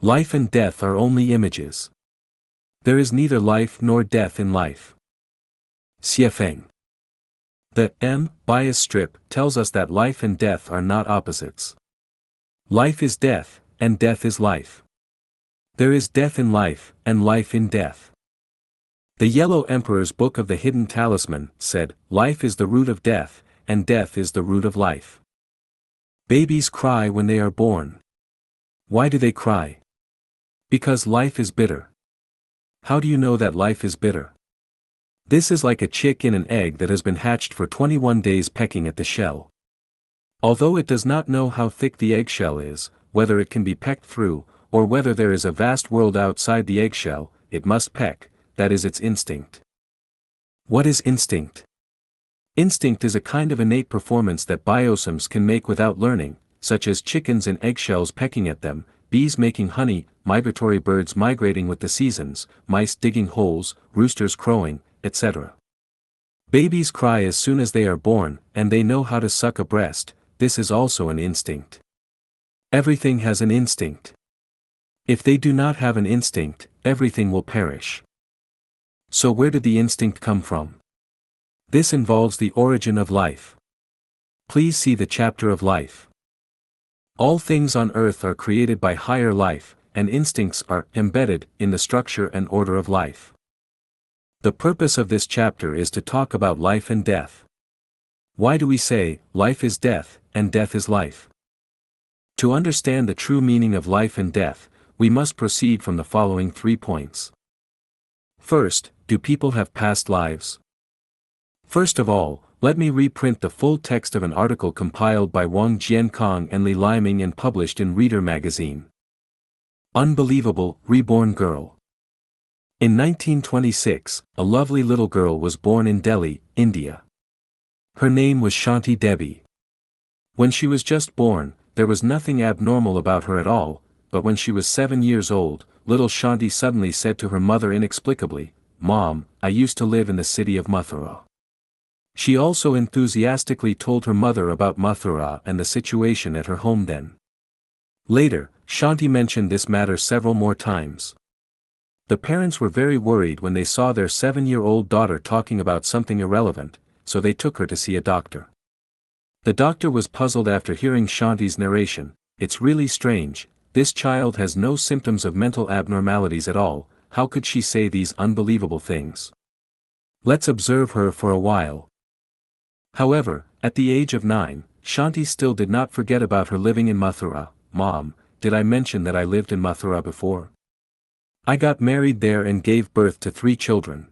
Life and death are only images. There is neither life nor death in life. Xiefeng. The bias strip tells us that life and death are not opposites. Life is death, and death is life. There is death in life, and life in death. The Yellow Emperor's Book of the Hidden Talisman said, life is the root of death, and death is the root of life. Babies cry when they are born. Why do they cry? Because life is bitter. How do you know that life is bitter? This is like a chick in an egg that has been hatched for 21 days pecking at the shell. Although it does not know how thick the eggshell is, whether it can be pecked through, or whether there is a vast world outside the eggshell, it must peck, that is its instinct. What is instinct? Instinct is a kind of innate performance that biosomes can make without learning, such as chickens in eggshells pecking at them, bees making honey, migratory birds migrating with the seasons, mice digging holes, roosters crowing, etc. Babies cry as soon as they are born, and they know how to suck a breast. This is also an instinct. Everything has an instinct. If they do not have an instinct, everything will perish. So where did the instinct come from? This involves the origin of life. Please see the chapter of life. All things on earth are created by higher life, and instincts are embedded in the structure and order of life. The purpose of this chapter is to talk about life and death. Why do we say, life is death, and death is life? To understand the true meaning of life and death, we must proceed from the following 3 points. First, do people have past lives? First of all, let me reprint the full text of an article compiled by Wang Jiankong and Li Liming and published in Reader magazine. Unbelievable, Reborn Girl. In 1926, a lovely little girl was born in Delhi, India. Her name was Shanti Devi. When she was just born, there was nothing abnormal about her at all, but when she was 7 years old, little Shanti suddenly said to her mother inexplicably, "Mom, I used to live in the city of Mathura." She also enthusiastically told her mother about Mathura and the situation at her home then. Later, Shanti mentioned this matter several more times. The parents were very worried when they saw their 7-year-old daughter talking about something irrelevant, so they took her to see a doctor. The doctor was puzzled after hearing Shanti's narration. "It's really strange, this child has no symptoms of mental abnormalities at all, how could she say these unbelievable things? Let's observe her for a while." However, at the age of 9, Shanti still did not forget about her living in Mathura. "Mom, did I mention that I lived in Mathura before? I got married there and gave birth to 3 children.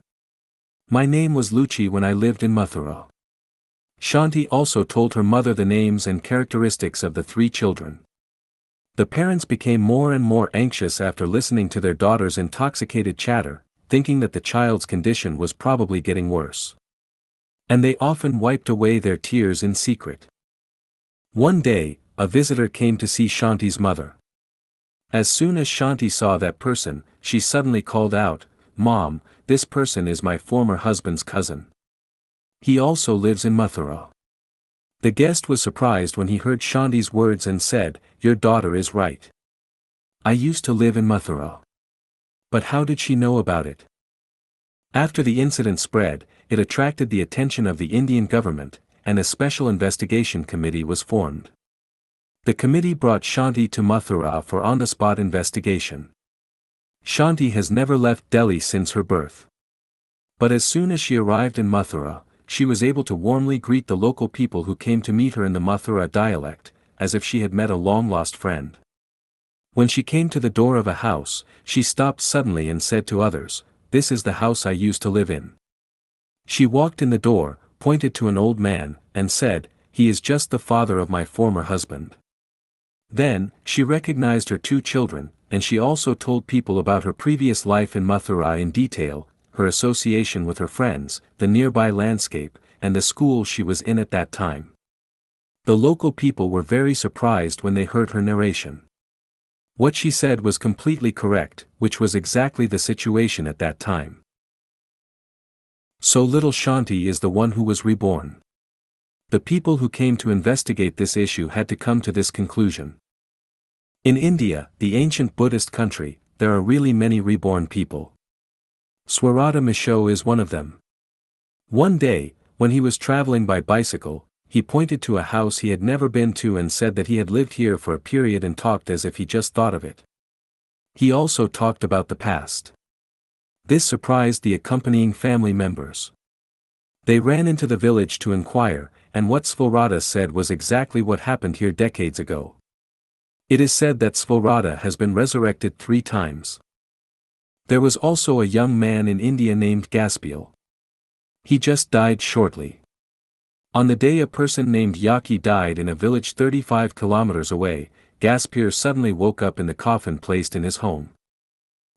My name was Luchi when I lived in Mathura." Shanti also told her mother the names and characteristics of the 3 children. The parents became more and more anxious after listening to their daughter's intoxicated chatter, thinking that the child's condition was probably getting worse. And they often wiped away their tears in secret. One day, a visitor came to see Shanti's mother. As soon as Shanti saw that person, she suddenly called out, "Mom, this person is my former husband's cousin. He also lives in Mathura." The guest was surprised when he heard Shanti's words and said, "Your daughter is right. I used to live in Mathura." But how did she know about it? After the incident spread, it attracted the attention of the Indian government, and a special investigation committee was formed. The committee brought Shanti to Mathura for on-the-spot investigation. Shanti has never left Delhi since her birth. But as soon as she arrived in Mathura, she was able to warmly greet the local people who came to meet her in the Mathura dialect, as if she had met a long-lost friend. When she came to the door of a house, she stopped suddenly and said to others, "This is the house I used to live in." She walked in the door, pointed to an old man, and said, "He is just the father of my former husband." Then, she recognized her 2 children, and she also told people about her previous life in Mathura in detail, her association with her friends, the nearby landscape, and the school she was in at that time. The local people were very surprised when they heard her narration. What she said was completely correct, which was exactly the situation at that time. So little Shanti is the one who was reborn. The people who came to investigate this issue had to come to this conclusion. In India, the ancient Buddhist country, there are really many reborn people. Swarata Misho is one of them. One day, when he was traveling by bicycle, he pointed to a house he had never been to and said that he had lived here for a period and talked as if he just thought of it. He also talked about the past. This surprised the accompanying family members. They ran into the village to inquire, and what Svorata said was exactly what happened here decades ago. It is said that Svorata has been resurrected 3 times. There was also a young man in India named Gaspiel. He just died shortly. On the day a person named Yaki died in a village 35 kilometers away, Gaspier suddenly woke up in the coffin placed in his home.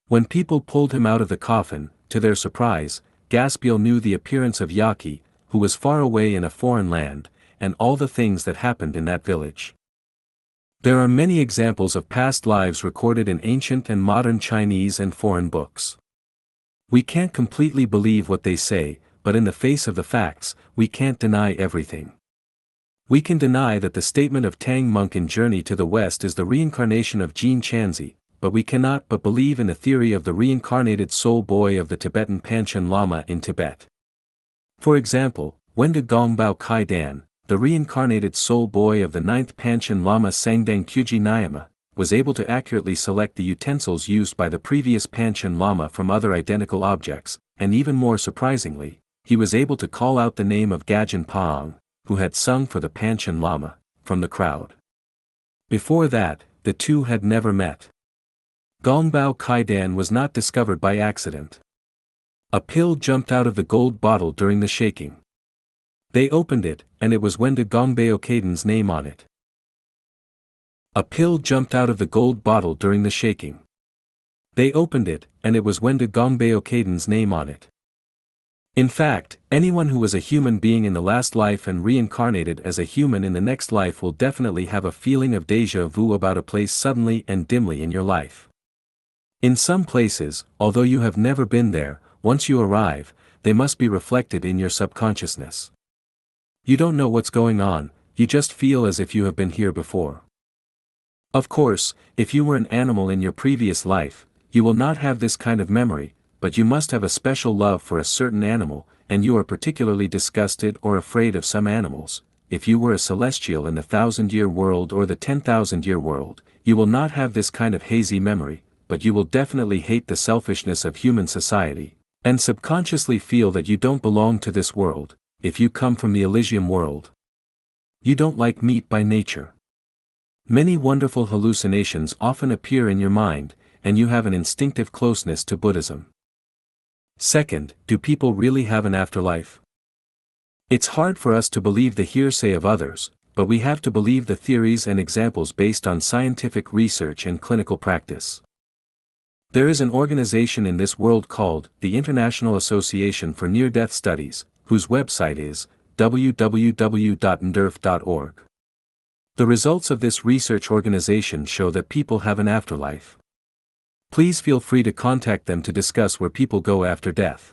When people pulled him out of the coffin, to their surprise, Gaspiel knew the appearance of Yaki, who was far away in a foreign land, and all the things that happened in that village. There are many examples of past lives recorded in ancient and modern Chinese and foreign books. We can't completely believe what they say, but in the face of the facts, we can't deny everything. We can deny that the statement of Tang monk in Journey to the West is the reincarnation of Jean Chanzi, but we cannot but believe in the theory of the reincarnated soul boy of the Tibetan Panchen Lama in Tibet. For example, Wenda Gongbao Kai Dan, the reincarnated soul boy of the 9th Panchen Lama Sangdang Kyuji Nyama, was able to accurately select the utensils used by the previous Panchen Lama from other identical objects, and even more surprisingly, he was able to call out the name of Gajan Paong, who had sung for the Panchen Lama, from the crowd. Before that, the two had never met. Gongbao Kaidan was not discovered by accident. A pill jumped out of the gold bottle during the shaking. They opened it, and it was Wenda Gongbao Kaidan's name on it. A pill jumped out of the gold bottle during the shaking. They opened it, and it was Wenda Gongbao Kaidan's name on it. In fact, anyone who was a human being in the last life and reincarnated as a human in the next life will definitely have a feeling of déjà vu about a place suddenly and dimly in your life. In some places, although you have never been there, once you arrive, they must be reflected in your subconsciousness. You don't know what's going on, you just feel as if you have been here before. Of course, if you were an animal in your previous life, you will not have this kind of memory, but you must have a special love for a certain animal, and you are particularly disgusted or afraid of some animals. If you were a celestial in the 1,000-year world or the 10,000-year world, you will not have this kind of hazy memory, but you will definitely hate the selfishness of human society, and subconsciously feel that you don't belong to this world, if you come from the Elysium world. You don't like meat by nature. Many wonderful hallucinations often appear in your mind, and you have an instinctive closeness to Buddhism. Second, do people really have an afterlife? It's hard for us to believe the hearsay of others, but we have to believe the theories and examples based on scientific research and clinical practice. There is an organization in this world called the International Association for Near-Death Studies, whose website is www.nderf.org. The results of this research organization show that people have an afterlife. Please feel free to contact them to discuss where people go after death.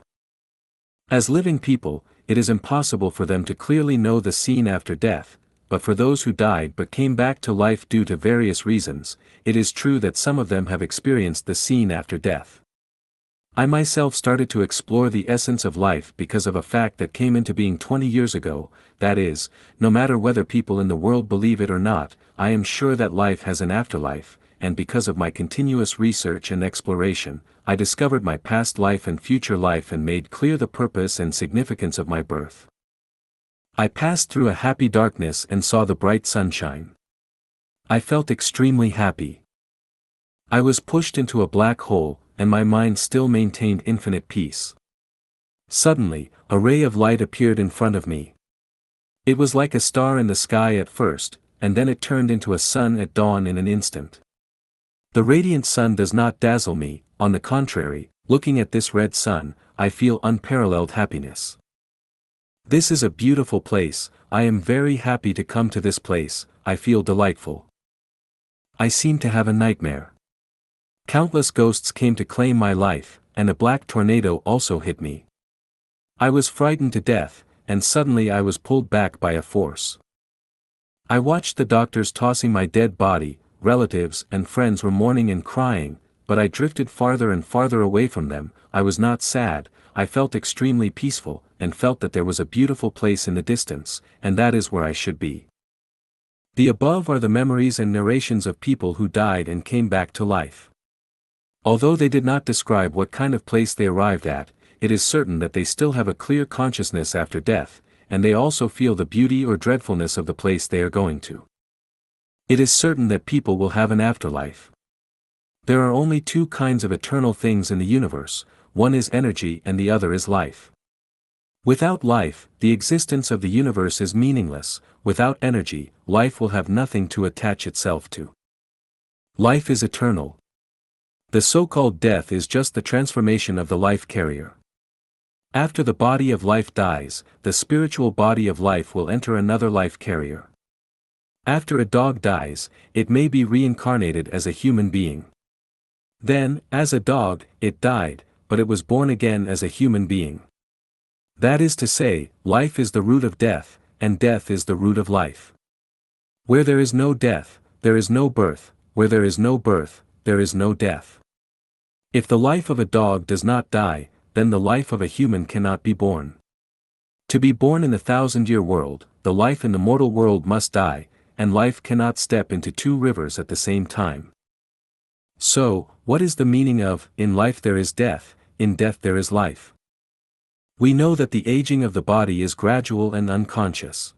As living people, it is impossible for them to clearly know the scene after death, but for those who died but came back to life due to various reasons, it is true that some of them have experienced the scene after death. I myself started to explore the essence of life because of a fact that came into being 20 years ago, that is, no matter whether people in the world believe it or not, I am sure that life has an afterlife. And because of my continuous research and exploration, I discovered my past life and future life and made clear the purpose and significance of my birth. I passed through a happy darkness and saw the bright sunshine. I felt extremely happy. I was pushed into a black hole, and my mind still maintained infinite peace. Suddenly, a ray of light appeared in front of me. It was like a star in the sky at first, and then it turned into a sun at dawn in an instant. The radiant sun does not dazzle me, on the contrary, looking at this red sun, I feel unparalleled happiness. This is a beautiful place, I am very happy to come to this place, I feel delightful. I seem to have a nightmare. Countless ghosts came to claim my life, and a black tornado also hit me. I was frightened to death, and suddenly I was pulled back by a force. I watched the doctors tossing my dead body, relatives and friends were mourning and crying, but I drifted farther and farther away from them. I was not sad, I felt extremely peaceful, and felt that there was a beautiful place in the distance, and that is where I should be. The above are the memories and narrations of people who died and came back to life. Although they did not describe what kind of place they arrived at, it is certain that they still have a clear consciousness after death, and they also feel the beauty or dreadfulness of the place they are going to. It is certain that people will have an afterlife. There are only two kinds of eternal things in the universe, one is energy and the other is life. Without life, the existence of the universe is meaningless. Without energy, life will have nothing to attach itself to. Life is eternal. The so-called death is just the transformation of the life carrier. After the body of life dies, the spiritual body of life will enter another life carrier. After a dog dies, it may be reincarnated as a human being. Then, as a dog, it died, but it was born again as a human being. That is to say, life is the root of death, and death is the root of life. Where there is no death, there is no birth, where there is no birth, there is no death. If the life of a dog does not die, then the life of a human cannot be born. To be born in the 1,000-year world, the life in the mortal world must die, and life cannot step into two rivers at the same time. So, what is the meaning of, in life there is death, in death there is life? We know that the aging of the body is gradual and unconscious.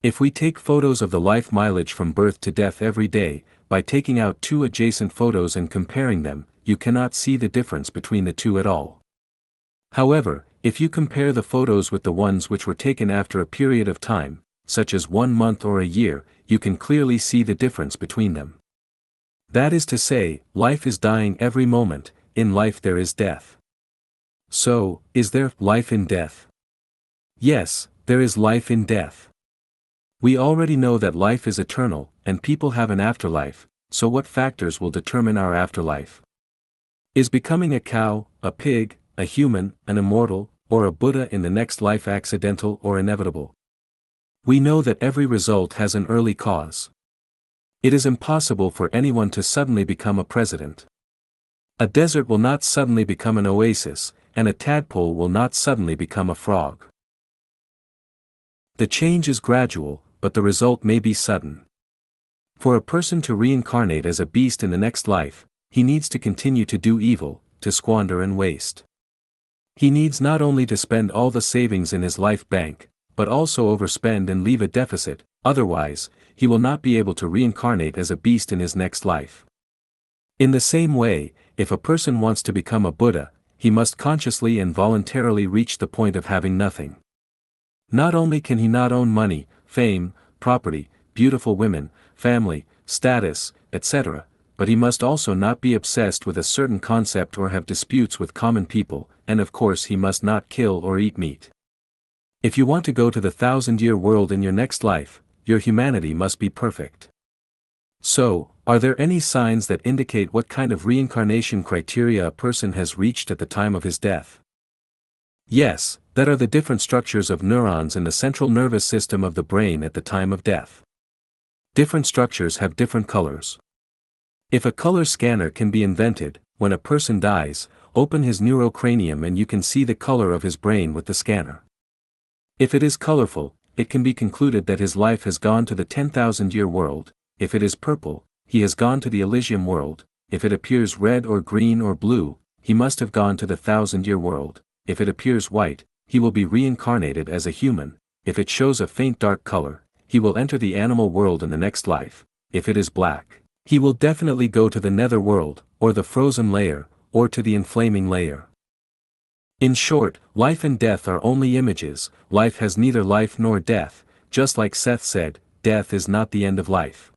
If we take photos of the life mileage from birth to death every day, by taking out two adjacent photos and comparing them, you cannot see the difference between the two at all. However, if you compare the photos with the ones which were taken after a period of time, such as 1 month or a year, you can clearly see the difference between them. That is to say, life is dying every moment, in life there is death. So, is there life in death? Yes, there is life in death. We already know that life is eternal, and people have an afterlife, so what factors will determine our afterlife? Is becoming a cow, a pig, a human, an immortal, or a Buddha in the next life accidental or inevitable? We know that every result has an early cause. It is impossible for anyone to suddenly become a president. A desert will not suddenly become an oasis, and a tadpole will not suddenly become a frog. The change is gradual, but the result may be sudden. For a person to reincarnate as a beast in the next life, he needs to continue to do evil, to squander and waste. He needs not only to spend all the savings in his life bank, but also overspend and leave a deficit, otherwise, he will not be able to reincarnate as a beast in his next life. In the same way, if a person wants to become a Buddha, he must consciously and voluntarily reach the point of having nothing. Not only can he not own money, fame, property, beautiful women, family, status, etc., but he must also not be obsessed with a certain concept or have disputes with common people, and of course he must not kill or eat meat. If you want to go to the 1,000-year world in your next life, your humanity must be perfect. So, are there any signs that indicate what kind of reincarnation criteria a person has reached at the time of his death? Yes, that are the different structures of neurons in the central nervous system of the brain at the time of death. Different structures have different colors. If a color scanner can be invented, when a person dies, open his neurocranium and you can see the color of his brain with the scanner. If it is colorful, it can be concluded that his life has gone to the 10,000-year world. If it is purple, he has gone to the Elysium world. If it appears red or green or blue, he must have gone to the 1,000-year world. If it appears white, he will be reincarnated as a human. If it shows a faint dark color, he will enter the animal world in the next life. If it is black, he will definitely go to the nether world, or the frozen layer, or to the inflaming layer. In short, life and death are only images. Life has neither life nor death, just like Seth said, death is not the end of life.